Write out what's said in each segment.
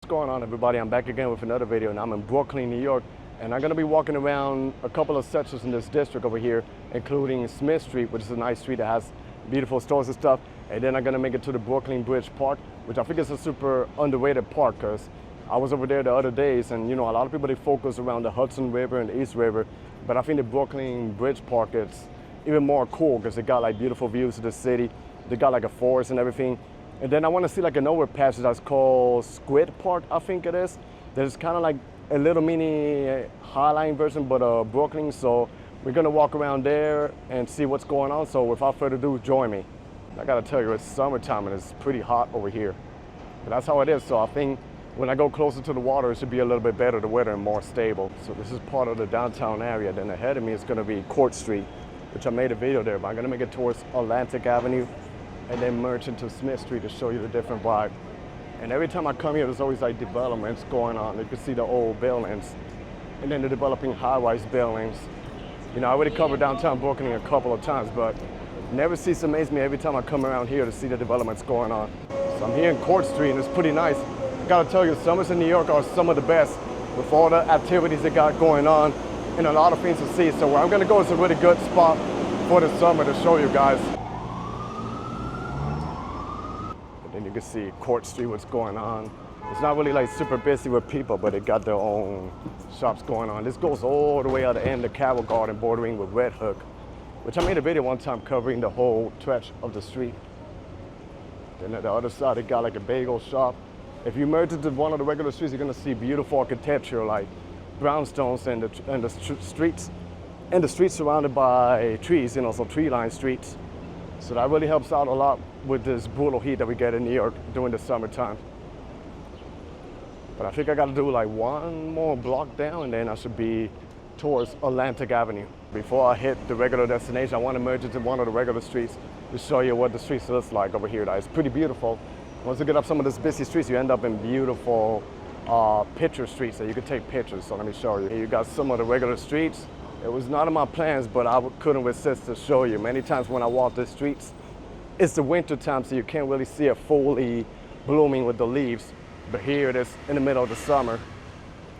going on, everybody? I'm back again with another video, and I'm in Brooklyn, New York, and I'm going to be walking around a couple of sections in this district over here, including Smith Street, which is a nice street that has beautiful stores and stuff, and then I'm going to make it to the Brooklyn Bridge Park, which I think is a super underrated park, because I was over there the other days, and you know, a lot of people, they focus around the Hudson River and the East River, but I think the Brooklyn Bridge Park is even more cool because they got like beautiful views of the city. They got like a forest and everything. And then I want to see like an overpass that's called Squid Park, I think it is. There's kind of like a little mini Highline version, but Brooklyn. So we're gonna walk around there and see what's going on. So without further ado, join me. I gotta tell you, it's summertime and it's pretty hot over here. But that's how it is. So I think when I go closer to the water, it should be a little bit better, the weather, and more stable. So this is part of the downtown area. Then ahead of me is gonna be Court Street, which I made a video there, but I'm gonna make it towards Atlantic Avenue and then merge into Smith Street to show you the different vibe. And every time I come here, there's always like developments going on. You can see the old buildings and then the developing high-rise buildings. You know, I already covered downtown Brooklyn a couple of times, but never cease to amaze me every time I come around here to see the developments going on. So I'm here in Court Street and it's pretty nice. I gotta tell you, summers in New York are some of the best with all the activities they got going on and a lot of things to see. So where I'm gonna go is a really good spot for the summer to show you guys. And you can see Court Street, what's going on. It's not really like super busy with people, but they got their own shops going on. This goes all the way out the end of Carroll Garden, bordering with Red Hook, which I made a video one time covering the whole stretch of the street. Then at the other side, they got like a bagel shop. If you merge into one of the regular streets, you're gonna see beautiful architecture like brownstones and the streets. And the streets surrounded by trees, you know, so tree-lined streets. So that really helps out a lot with this brutal heat that we get in New York during the summertime. But I think I gotta do like one more block down and then I should be towards Atlantic Avenue. Before I hit the regular destination, I wanna merge into one of the regular streets to show you what the streets looks like over here. It's pretty beautiful. Once you get up some of these busy streets, you end up in beautiful picture streets that you can take pictures. So let me show you. Here you got some of the regular streets. It was not in my plans, but I couldn't resist to show you. Many times when I walk the streets, it's the winter time, so you can't really see it fully blooming with the leaves. But here it is in the middle of the summer,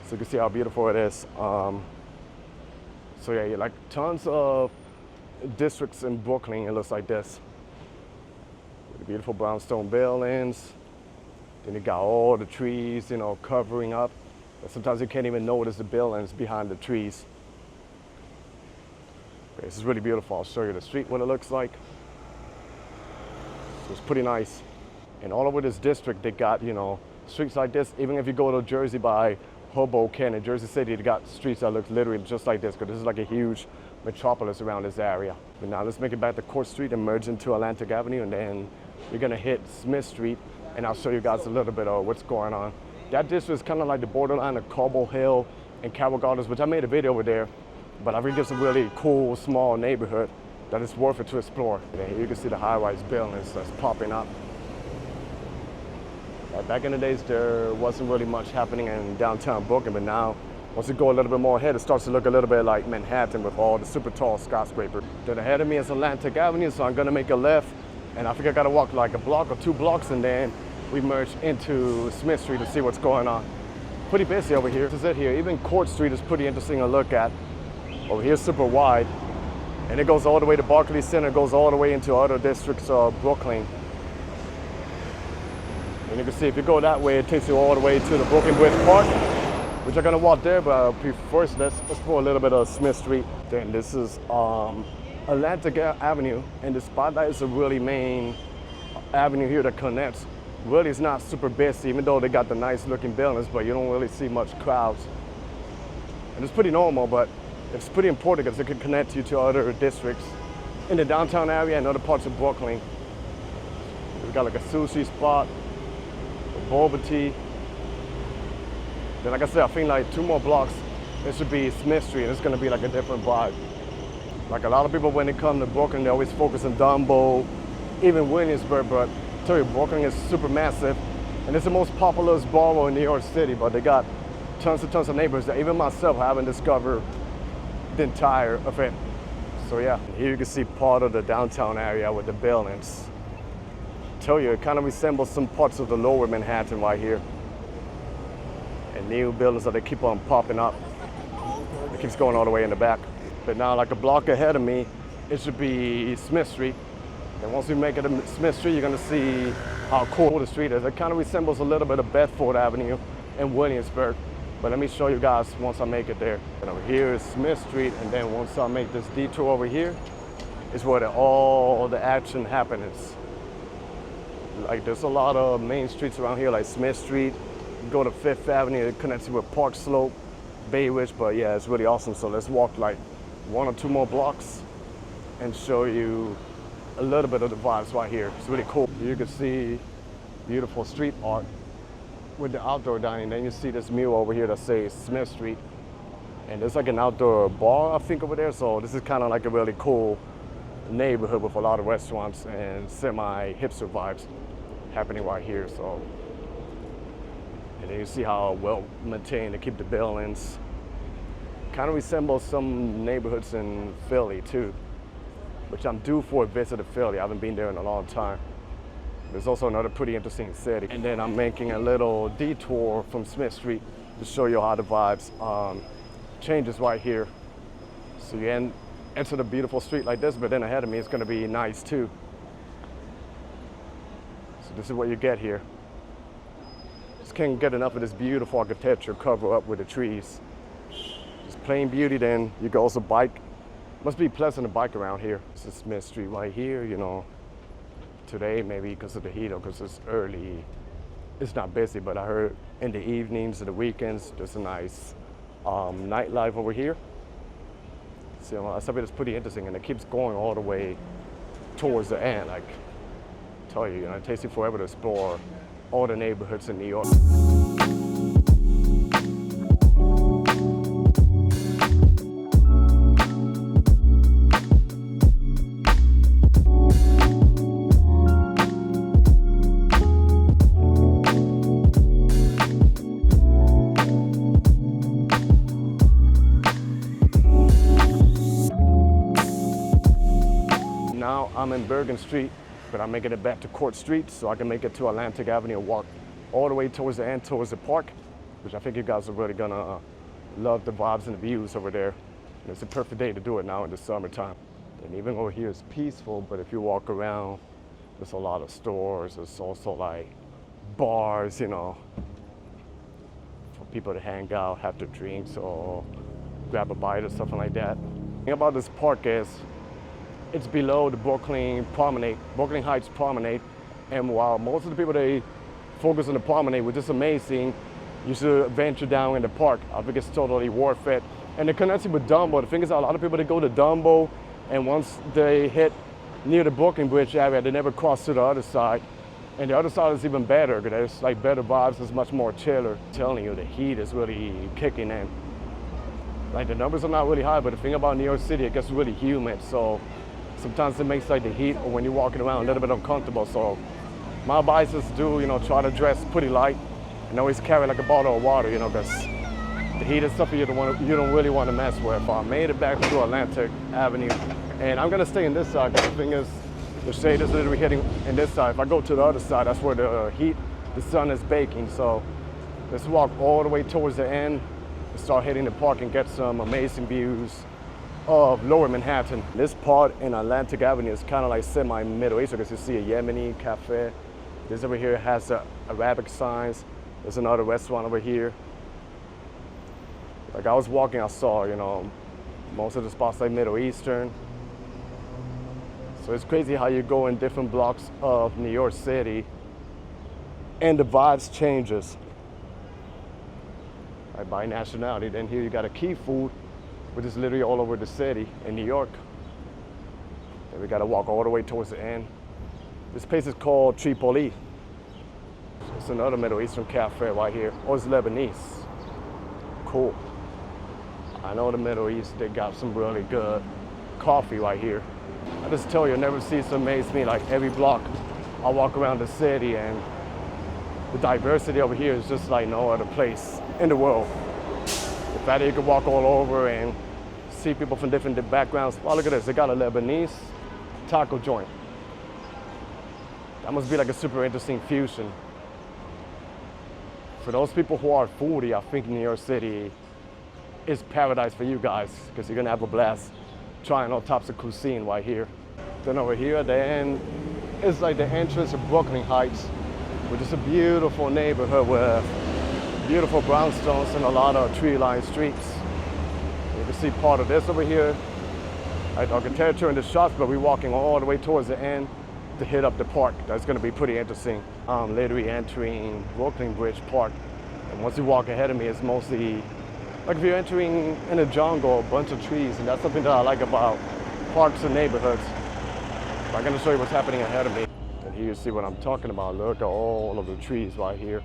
so you can see how beautiful it is. So yeah, like tons of districts in Brooklyn, it looks like this. With the beautiful brownstone buildings. Then you got all the trees, you know, covering up. But sometimes you can't even notice the buildings behind the trees. This is really beautiful. I'll show you the street, what it looks like. So it's pretty nice. And all over this district, they got, you know, streets like this. Even if you go to Jersey by Hoboken and Jersey City, they got streets that look literally just like this, because this is like a huge metropolis around this area. But now let's make it back to Court Street and merge into Atlantic Avenue, and then we're gonna hit Smith Street, and I'll show you guys a little bit of what's going on. That district is kind of like the borderline of Cobble Hill and Carroll Gardens, which I made a video over there. But I think it's a really cool, small neighborhood that is worth it to explore. And here you can see the high-rise buildings that's popping up. Back in the days, there wasn't really much happening in downtown Brooklyn, but now, once you go a little bit more ahead, it starts to look a little bit like Manhattan with all the super tall skyscrapers. Then ahead of me is Atlantic Avenue, so I'm gonna make a left, and I think I gotta walk like a block or 2 blocks, and then we merge into Smith Street to see what's going on. Pretty busy over here. This is it here. Even Court Street is pretty interesting to look at. Over here, super wide, and it goes all the way to Barclays Center, goes all the way into other districts of Brooklyn. And you can see if you go that way, it takes you all the way to the Brooklyn Bridge Park, which I'm gonna walk there, but first let's explore a little bit of Smith Street. Then this is Atlantic Avenue, and the spotlight is a really main avenue here that connects. Really, it's not super busy, even though they got the nice looking buildings, but you don't really see much crowds. And it's pretty normal, but it's pretty important because it can connect you to other districts in the downtown area and other parts of Brooklyn. We got like a sushi spot, a boba tea. Then like I said, I think like 2 more blocks, it should be Smith Street, and it's gonna be like a different vibe. Like a lot of people, when they come to Brooklyn, they always focus on Dumbo, even Williamsburg, but I tell you, Brooklyn is super massive, and it's the most populous borough in New York City, but they got tons of neighbors that even myself haven't discovered the entire of it. So yeah, here you can see part of the downtown area with the buildings. I tell you, it kind of resembles some parts of the lower Manhattan right here. and new buildings that they keep on popping up. It keeps going all the way in the back. But now, like a block ahead of me, it should be Smith Street. And once we make it to Smith Street, you're gonna see how cool the street is. It kind of resembles a little bit of Bedford Avenue in Williamsburg. But let me show you guys once I make it there. And over here is Smith Street, and then once I make this detour over here, is where all the action happens. Like there's a lot of main streets around here, like Smith Street. You go to Fifth Avenue, it connects you with Park Slope, Bay Ridge, but yeah, it's really awesome. So let's walk like 1 or 2 more blocks and show you a little bit of the vibes right here. It's really cool. You can see beautiful street art with the outdoor dining. Then you see this mural over here that says Smith Street. And there's like an outdoor bar, I think, over there. So this is kind of like a really cool neighborhood with a lot of restaurants and semi-hipster vibes happening right here. So, and then you see how well maintained they keep the buildings. Kind of resembles some neighborhoods in Philly too, which I'm due for a visit to Philly. I haven't been there in a long time. There's also another pretty interesting city. And then I'm making a little detour from Smith Street to show you how the vibes changes right here. So you enter the beautiful street like this, but then ahead of me it's gonna be nice too. So this is what you get here. Just can't get enough of this beautiful architecture covered up with the trees. Just plain beauty. Then you can also bike. Must be pleasant to bike around here. This is Smith Street right here, you know. Today, maybe because of the heat or because it's early, it's not busy, but I heard in the evenings and the weekends, there's a nice nightlife over here. So something that's pretty interesting, and it keeps going all the way towards the end. Like, I tell you, it takes you forever to explore all the neighborhoods in New York. Now I'm in Bergen Street, but I'm making it back to Court Street so I can make it to Atlantic Avenue and walk all the way towards the end, towards the park, which I think you guys are really gonna love the vibes and the views over there. And it's a perfect day to do it now in the summertime. And even over here it's peaceful, but if you walk around, there's a lot of stores. There's also like bars, for people to hang out, have their drinks, or grab a bite or something like that. The thing about this park is, it's below the Brooklyn Heights Promenade, and while most of the people, they focus on the promenade, which is amazing, you should venture down in the park. I think it's totally worth it. And it connects you with Dumbo. The thing is, a lot of people, they go to Dumbo, and once they hit near the Brooklyn Bridge area, they never cross to the other side. And the other side is even better, because there's like better vibes, it's much more chiller. I'm telling you, the heat is really kicking in. Like the numbers are not really high, but the thing about New York City, it gets really humid, so sometimes it makes like the heat, or when you're walking around, a little bit uncomfortable. So my advice is to try to dress pretty light and always carry like a bottle of water, because the heat is something you don't really want to mess with. I made it back to Atlantic Avenue, and I'm gonna stay in this side, because the thing is, the shade is literally hitting in this side. If I go to the other side, that's where the sun is baking. So let's walk all the way towards the end and start hitting the park and get some amazing views of Lower Manhattan. This part in Atlantic Avenue is kind of like semi-Middle Eastern, because you see a Yemeni cafe. This over here has Arabic signs. There's another restaurant over here. Like I was walking, I saw, most of the spots like Middle Eastern. So it's crazy how you go in different blocks of New York City and the vibes changes. Like by nationality. Then here you got a Key Food, which is literally all over the city in New York. And we gotta walk all the way towards the end. This place is called Tripoli. It's another Middle Eastern cafe right here. Oh, it's Lebanese. Cool. I know the Middle East, they got some really good coffee right here. I just tell you, I never cease to amaze me. Like every block, I walk around the city, and the diversity over here is just like no other place in the world. The fact that you can walk all over and see people from different backgrounds. Wow, look at this, they got a Lebanese taco joint. That must be like a super interesting fusion. For those people who are foodie, I think New York City is paradise for you guys because you're gonna have a blast trying all types of cuisine right here. Then over here at the end is like the entrance of Brooklyn Heights, which is a beautiful neighborhood with beautiful brownstones and a lot of tree-lined streets. You can see part of this over here, like architecture and the shops, but we're walking all the way towards the end to hit up the park. That's gonna be pretty interesting. Literally entering Brooklyn Bridge Park. And once you walk ahead of me, it's mostly like if you're entering in a jungle, a bunch of trees, and that's something that I like about parks and neighborhoods. I'm gonna show you what's happening ahead of me. And here you see what I'm talking about. Look at all of the trees right here.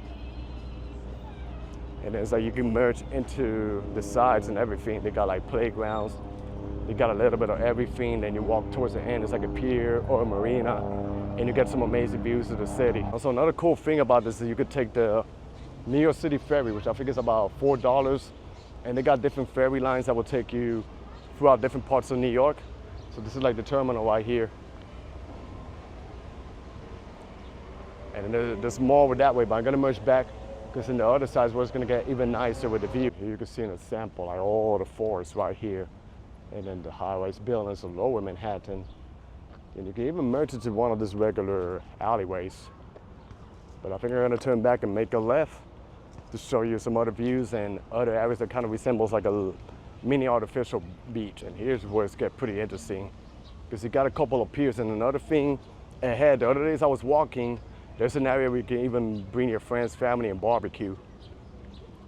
And it's like you can merge into the sides and everything. They got like playgrounds. They got a little bit of everything. Then you walk towards the end, it's like a pier or a marina, and you get some amazing views of the city. Also, another cool thing about this is you could take the New York City ferry, which I think is about $4. And they got different ferry lines that will take you throughout different parts of New York. So this is like the terminal right here. And there's more over that way, but I'm gonna merge back because in the other side is where it's gonna get even nicer with the view. Here you can see in a sample, like all the forest right here. And then the high-rise buildings of lower Manhattan. And you can even merge into one of these regular alleyways. But I think I'm gonna turn back and make a left to show you some other views and other areas that kind of resembles like a mini artificial beach. And here's where it's get pretty interesting because you got a couple of piers. And another thing ahead, the other days I was walking, there's an area where you can even bring your friends, family, and barbecue.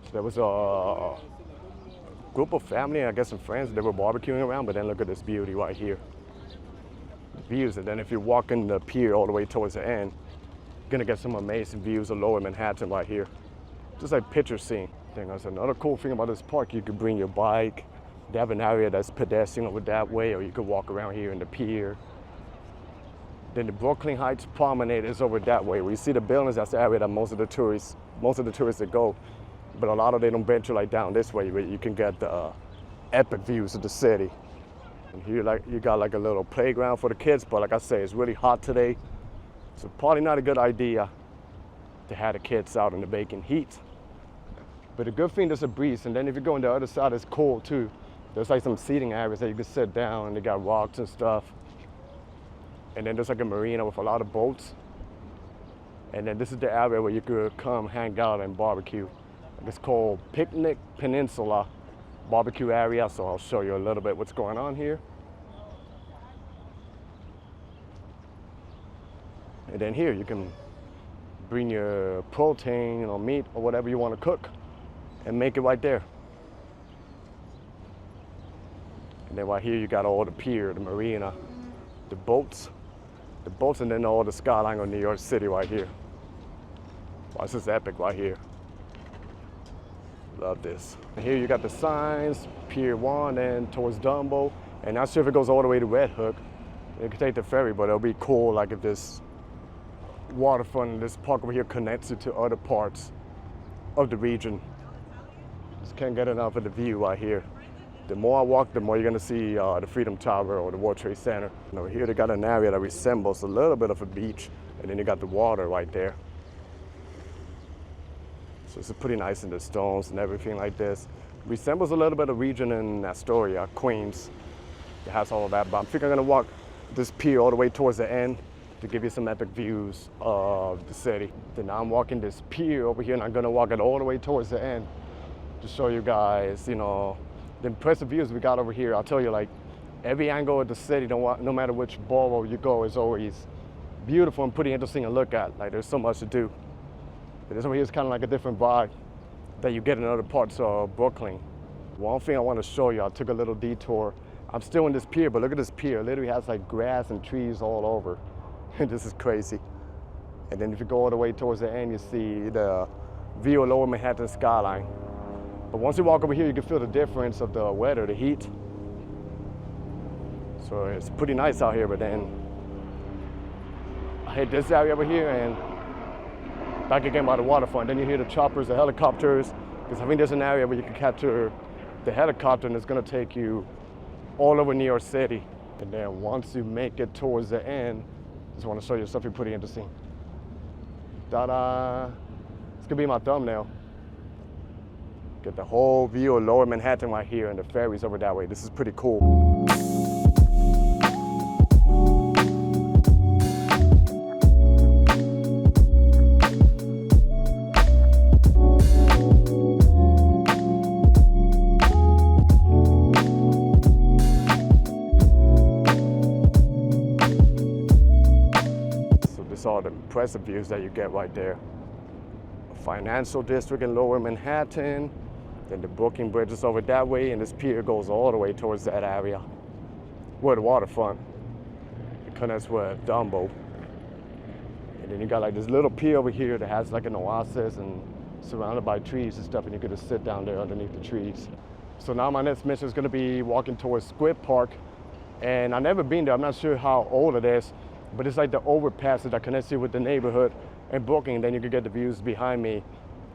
So there was a group of family, I guess some friends, they were barbecuing around, but then look at this beauty right here. The views, and then if you're walking the pier all the way towards the end, you're gonna get some amazing views of lower Manhattan right here. Just like picture scene. Then there's another cool thing about this park, you could bring your bike. They have an area that's pedestrian over that way, or you could walk around here in the pier. Then the Brooklyn Heights Promenade is over that way. Where you see the buildings, that's the area that most of the tourists that go. But a lot of them don't venture like down this way where you can get the epic views of the city. And here you got like a little playground for the kids, but like I say, it's really hot today. So probably not a good idea to have the kids out in the baking heat. But the good thing, there's a breeze. And then if you go on the other side, it's cold too. There's like some seating areas that you can sit down and they got rocks and stuff. And then there's like a marina with a lot of boats. And then this is the area where you could come hang out and barbecue. It's called Picnic Peninsula barbecue area. So I'll show you a little bit what's going on here. And then here you can bring your protein or meat or whatever you want to cook and make it right there. And then right here you got all the pier, the marina, the boats, and then all the skyline of New York City right here. Wow, this is epic right here. Love this. And here you got the signs, Pier 1 and towards Dumbo. And not sure if it goes all the way to Red Hook. You can take the ferry, but it'll be cool like if this waterfront, this park over here connects it to other parts of the region. Just can't get enough of the view right here. The more I walk, the more you're gonna see the Freedom Tower or the World Trade Center. And over here they got an area that resembles a little bit of a beach, and then you got the water right there. So it's pretty nice in the stones and everything like this. Resembles a little bit of region in Astoria, Queens. It has all of that, but I think I'm gonna walk this pier all the way towards the end to give you some epic views of the city. Then now I'm walking this pier over here and I'm gonna walk it all the way towards the end to show you guys, you know, the impressive views we got over here. I'll tell you, like, every angle of the city, no matter which borough you go, is always beautiful and pretty interesting to look at. Like, there's so much to do. But this over here is kind of like a different vibe that you get in other parts of Brooklyn. One thing I want to show you, I took a little detour. I'm still in this pier, but look at this pier. It literally has like grass and trees all over. This is crazy. And then if you go all the way towards the end, you see the view of lower Manhattan skyline. But once you walk over here, you can feel the difference of the weather, the heat. So it's pretty nice out here, but then I hit this area over here and back again by the waterfront. Then you hear the choppers, the helicopters, because I think there's an area where you can capture the helicopter and it's gonna take you all over New York City. And then once you make it towards the end, just wanna show you something pretty interesting. Ta-da! It's gonna be my thumbnail. Get the whole view of Lower Manhattan right here and the ferries over that way. This is pretty cool. So these are the impressive views that you get right there. Financial district in Lower Manhattan, then the Brooklyn Bridge is over that way, and this pier goes all the way towards that area. We're at the Waterfront. It connects with Dumbo. And then you got like this little pier over here that has like an oasis and surrounded by trees and stuff, and you could just sit down there underneath the trees. So now my next mission is gonna be walking towards Squid Park. And I've never been there, I'm not sure how old it is, but it's like the overpass that connects you with the neighborhood and Brooklyn. Then you can get the views behind me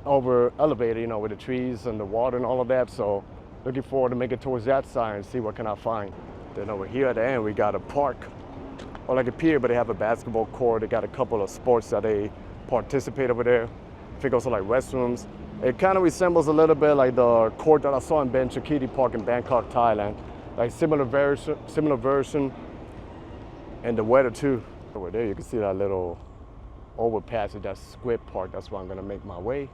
over elevated, you know, with the trees and the water and all of that. So looking forward to make it towards that side and see what can I find. Then over here at the end, we got a park, or like a pier, but they have a basketball court. They got a couple of sports that they participate over there. I think also like restrooms. It kind of resembles a little bit like the court that I saw in Ben Chakiti Park in Bangkok, Thailand. Like similar version, and the weather too. Over there you can see that little overpass at that Squid Park. That's where I'm gonna make my way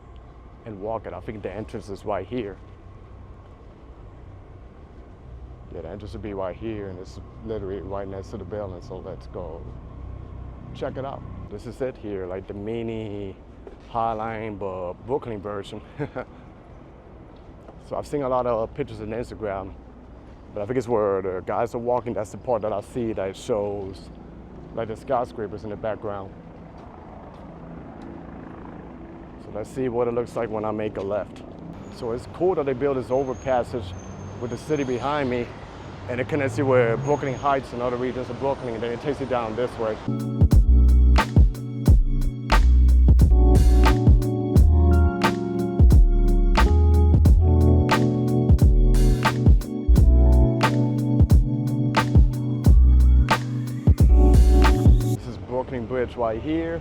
and walk it. I think the entrance is right here. Yeah, the entrance would be right here, and it's literally right next to the building. So let's go check it out. This is it here, like the mini Highline but Brooklyn version. So I've seen a lot of pictures on Instagram, but I think it's where the guys are walking. That's the part that I see that shows like the skyscrapers in the background. So let's see what it looks like when I make a left. So it's cool that they built this overpassage with the city behind me, and it connects you with Brooklyn Heights and other regions of Brooklyn, and then it takes you down this way. Bridge right here,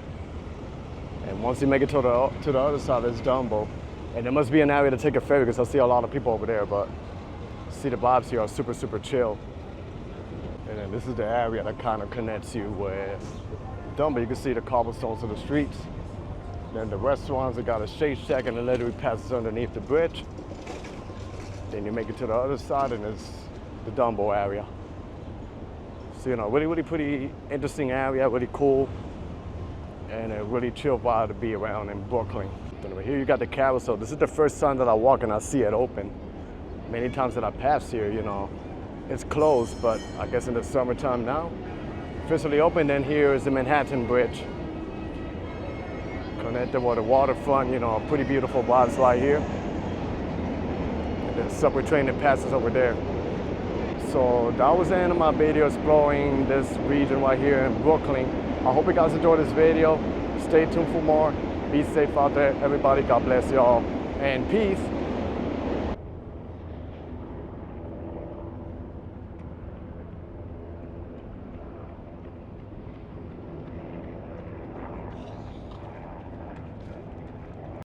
and once you make it to the other side, there's Dumbo, and there must be an area to take a ferry because I see a lot of people over there, but see the vibes here are super chill. And then this is the area that kind of connects you with Dumbo. You can see the cobblestones of the streets, then the restaurants. They got a Shake Shack, and it literally passes underneath the bridge. Then you make it to the other side, and it's the Dumbo area. So, you know, really pretty interesting area, really cool, and a really chill vibe to be around in Brooklyn. Then over here you got the carousel. This is the first time that I walk and I see it open. Many times that I pass here, you know, it's closed, but I guess in the summertime now, officially open. Then here is the Manhattan Bridge. Connected with the waterfront, you know, pretty beautiful vibes right here. And the subway train that passes over there. So that was the end of my video exploring this region right here in Brooklyn. I hope you guys enjoyed this video. Stay tuned for more. Be safe out there, everybody. God bless y'all, and peace.